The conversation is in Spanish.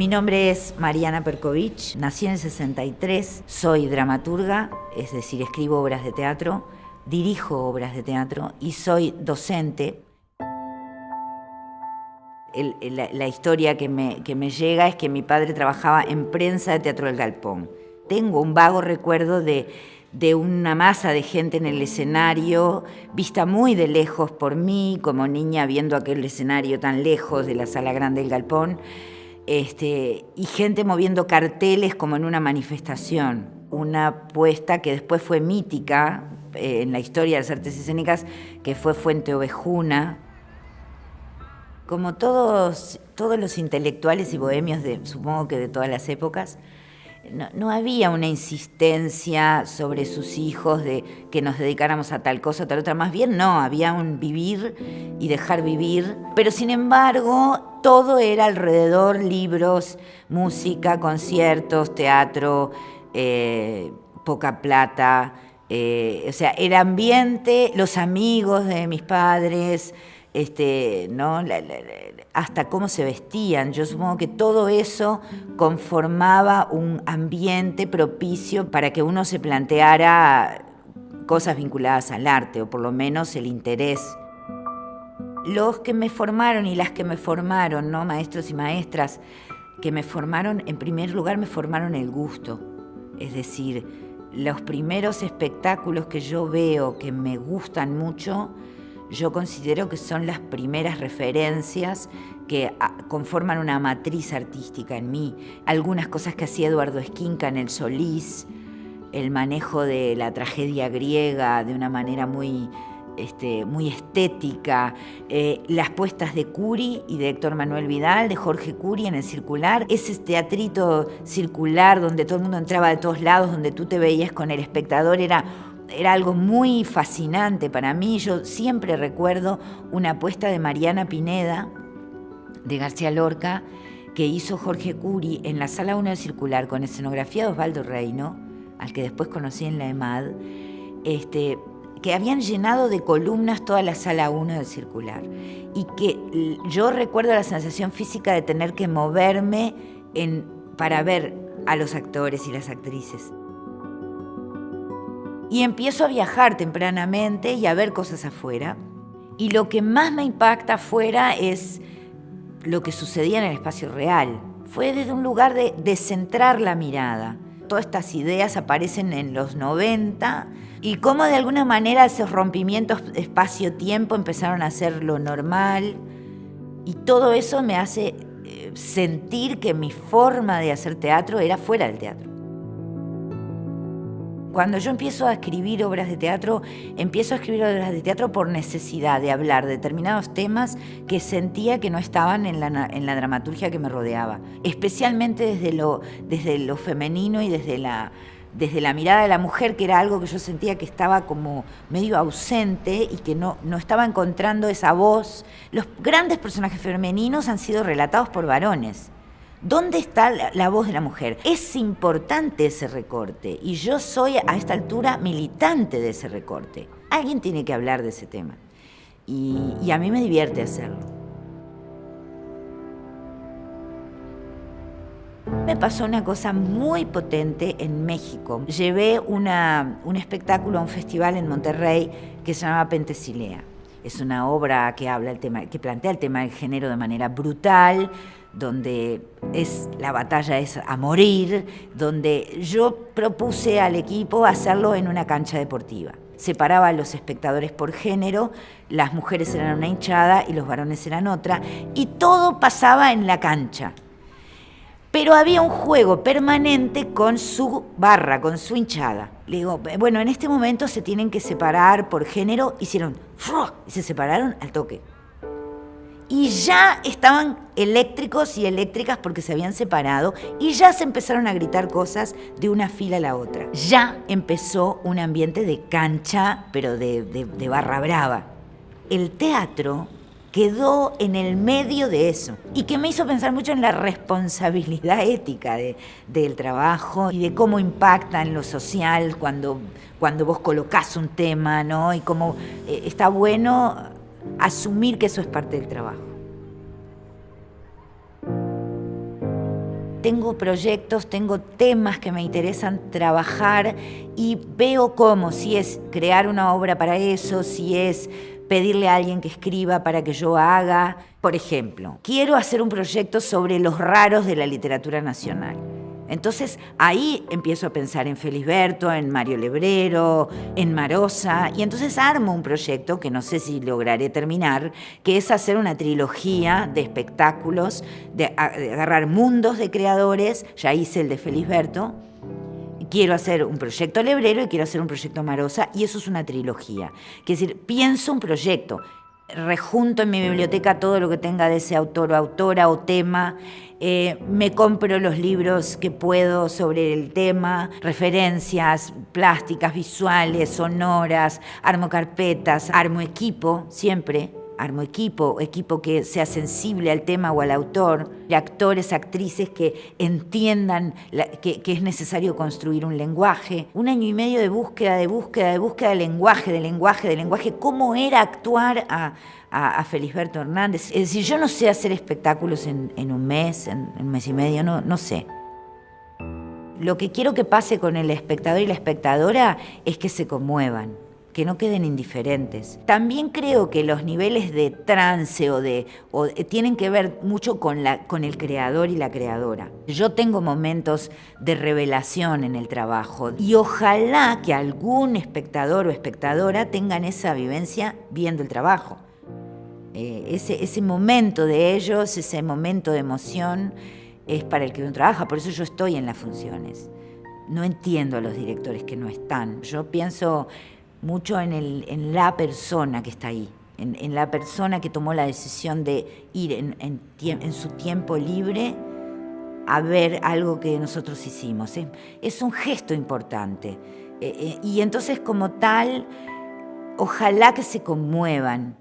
Mi nombre es Mariana Perkovich, nací en el 63, soy dramaturga, es decir, escribo obras de teatro, dirijo obras de teatro y soy docente. La historia que me llega es que mi padre trabajaba en prensa de Teatro del Galpón. Tengo un vago recuerdo de una masa de gente en el escenario, vista muy de lejos por mí, como niña viendo aquel escenario tan lejos de la sala grande del Galpón, y gente moviendo carteles como en una manifestación. Una puesta que después fue mítica en la historia de las artes escénicas, que fue Fuente Ovejuna. Como todos los intelectuales y bohemios, supongo que de todas las épocas, no había una insistencia sobre sus hijos de que nos dedicáramos a tal cosa o tal otra. Más bien no, había un vivir y dejar vivir. Pero sin embargo, todo era alrededor: libros, música, conciertos, teatro, poca plata. O sea, el ambiente, los amigos de mis padres, ¿no? Hasta cómo se vestían. Yo supongo que todo eso conformaba un ambiente propicio para que uno se planteara cosas vinculadas al arte, o por lo menos el interés. Los que me formaron y las que me formaron, ¿no? Maestros y maestras que me formaron, en primer lugar me formaron el gusto. Es decir, los primeros espectáculos que yo veo que me gustan mucho, yo considero que son las primeras referencias que conforman una matriz artística en mí. Algunas cosas que hacía Eduardo Esquinca en el Solís, el manejo de la tragedia griega de una manera muy estética, las puestas de Curi y de Héctor Manuel Vidal, de Jorge Curi en el Circular, ese teatrito circular donde todo el mundo entraba de todos lados, donde tú te veías con el espectador, era algo muy fascinante para mí. Yo siempre recuerdo una puesta de Mariana Pineda, de García Lorca, que hizo Jorge Curi en la Sala 1 del Circular, con escenografía de Osvaldo Reino, al que después conocí en la EMAD, que habían llenado de columnas toda la Sala 1 del Circular. Y que yo recuerdo la sensación física de tener que moverme para ver a los actores y las actrices. Y empiezo a viajar tempranamente y a ver cosas afuera. Y lo que más me impacta afuera es lo que sucedía en el espacio real. Fue desde un lugar de centrar la mirada. Todas estas ideas aparecen en los 90 y cómo de alguna manera esos rompimientos espacio-tiempo empezaron a ser lo normal. Y todo eso me hace sentir que mi forma de hacer teatro era fuera del teatro. Cuando yo empiezo a escribir obras de teatro, empiezo a escribir obras de teatro por necesidad de hablar de determinados temas que sentía que no estaban en la dramaturgia que me rodeaba. Especialmente desde lo femenino y desde la mirada de la mujer, que era algo que yo sentía que estaba como medio ausente y que no estaba encontrando esa voz. Los grandes personajes femeninos han sido relatados por varones. ¿Dónde está la voz de la mujer? Es importante ese recorte y yo soy a esta altura militante de ese recorte. Alguien tiene que hablar de ese tema y a mí me divierte hacerlo. Me pasó una cosa muy potente en México. Llevé un espectáculo a un festival en Monterrey que se llama Pentesilea. Es una obra que plantea el tema del género de manera brutal, donde la batalla es a morir, donde yo propuse al equipo hacerlo en una cancha deportiva. Separaba a los espectadores por género, las mujeres eran una hinchada y los varones eran otra, y todo pasaba en la cancha. Pero había un juego permanente con su barra, con su hinchada. Le digo, bueno, en este momento se tienen que separar por género. Hicieron ¡fua! Y se separaron al toque. Y ya estaban eléctricos y eléctricas porque se habían separado y ya se empezaron a gritar cosas de una fila a la otra. Ya empezó un ambiente de cancha, pero de barra brava. El teatro quedó en el medio de eso y que me hizo pensar mucho en la responsabilidad ética del trabajo y de cómo impacta en lo social cuando vos colocás un tema, ¿no? Y cómo está bueno asumir que eso es parte del trabajo. tengo proyectos, tengo temas que me interesan trabajar y veo cómo, si es crear una obra para eso, si es pedirle a alguien que escriba para que yo haga. Por ejemplo, quiero hacer un proyecto sobre los raros de la literatura nacional. Entonces ahí empiezo a pensar en Felisberto, en Mario Lebrero, en Marosa, y entonces armo un proyecto que no sé si lograré terminar, que es hacer una trilogía de espectáculos, de agarrar mundos de creadores. Ya hice el de Felisberto, quiero hacer un proyecto Lebrero y quiero hacer un proyecto Marosa, y eso es una trilogía. Es decir, pienso un proyecto, rejunto en mi biblioteca todo lo que tenga de ese autor o autora o tema, me compro los libros que puedo sobre el tema, referencias plásticas, visuales, sonoras, armo carpetas, armo equipo, siempre armo equipo que sea sensible al tema o al autor, actores, actrices que entiendan que es necesario construir un lenguaje. 1 año y medio de búsqueda del lenguaje, cómo era actuar a Felisberto Hernández. Es decir, yo no sé hacer espectáculos en un mes, en un mes y medio, no sé. Lo que quiero que pase con el espectador y la espectadora es que se conmuevan, que no queden indiferentes. También creo que los niveles de trance tienen que ver mucho con el creador y la creadora. Yo tengo momentos de revelación en el trabajo y ojalá que algún espectador o espectadora tengan esa vivencia viendo el trabajo. Ese momento de ellos, ese momento de emoción es para el que uno trabaja. Por eso yo estoy en las funciones. No entiendo a los directores que no están. Yo pienso mucho en la persona que está ahí, en la persona que tomó la decisión de ir en su tiempo libre a ver algo que nosotros hicimos. Es un gesto importante. Y entonces, como tal, ojalá que se conmuevan.